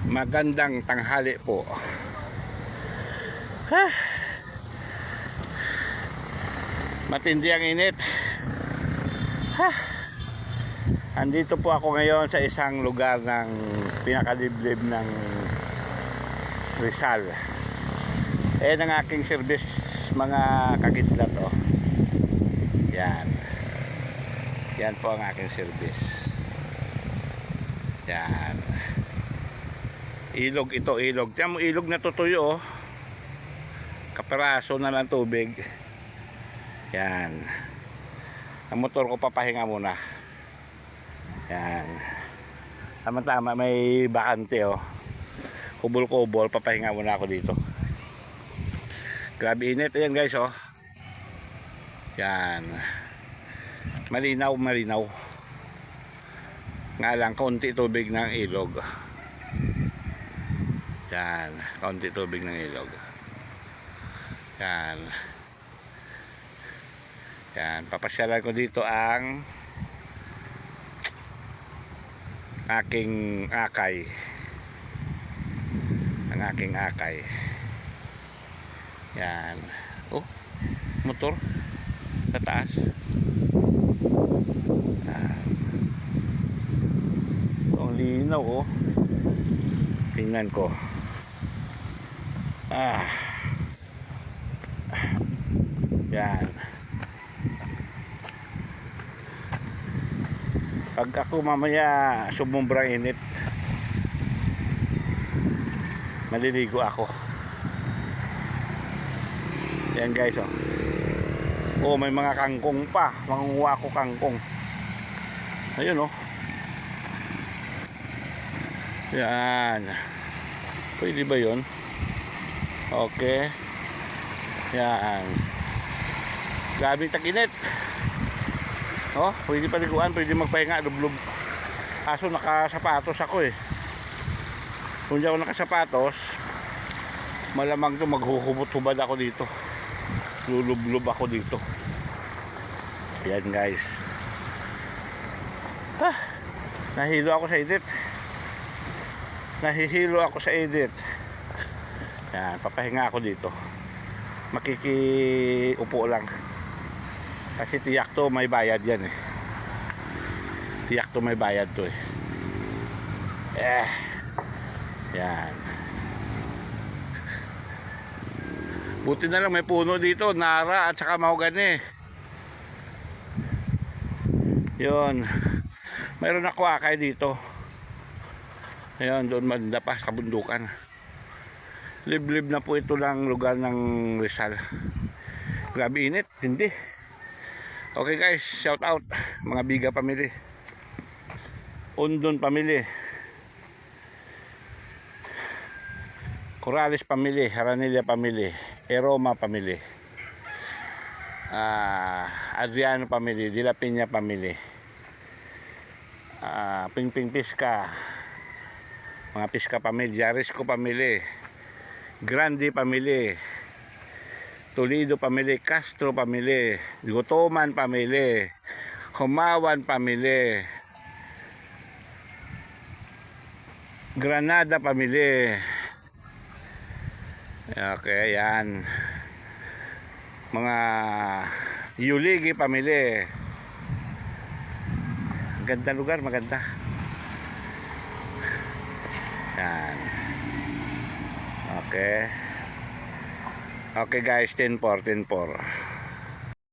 Magandang tanghali po. Matindi ang init. Andito po ako ngayon sa isang lugar ng pinakaliblib ng Rizal. Ayan ang aking service, mga kakidlat. Yan. Yan po ang aking service. Yan. Ilog ito, ilog. Tiyan mo, ilog na tutuyo. Kaperaso na lang tubig. Yan. Ang motor ko papahinga muna. Yan. Tama-tama, may bakante Kubol-kubol, papahinga muna ako dito. Grabe init. Ayan guys Yan. Malinaw, malinaw. Nga lang, konti tubig ng ilog. Yan, konti tubig ng ilog. Yan. Yan, papasyalan ko dito ang aking akay. Ang aking akay. Yan. Motor sa taas. Yan. Ang linaw tingnan ko. Yan. Pag ako mamaya sumumbrang init, maliligo ako. Yan guys may mga kangkong pa. Mangunguha ko kangkong. Ayun Yan. Pwede ba yun? Okay. Yan. Grabe tag-init. Pwede paliguan, pwede magpahinga, lublob. Kaso nakasapatos ako Kung di ako nakasapatos, malamang to maghuhubot-hubad ako dito. Lulublob ako dito. Yan guys. Nahilo ako sa edit. Nahihilo ako sa edit. Yan, papahinga ako dito. Makikiupo lang. Kasi tiyak to may bayad yan Tiyak to may bayad to Yan. Buti na lang may puno dito, nara at saka mahogani. Yun. Mayroon ako akay dito. Ayun, doon banda pa sa bundukan. Liblib na po ito lang lugar ng Rizal. Grabe init, hindi. Okay guys, shout out mga Biga family, Undon family, Corrales family, Haranilla family, Eroma family, Adriano family, De La Peña family, Pingping Pisca, mga Pisca family, Jarisco family, Grande family, Toledo family, Castro family, Gutoman family, Humawan family, Granada family. Okay, yan. Mga Yuligi family. Ganda lugar, maganda. Yan. Okay. Okay guys, 10-4.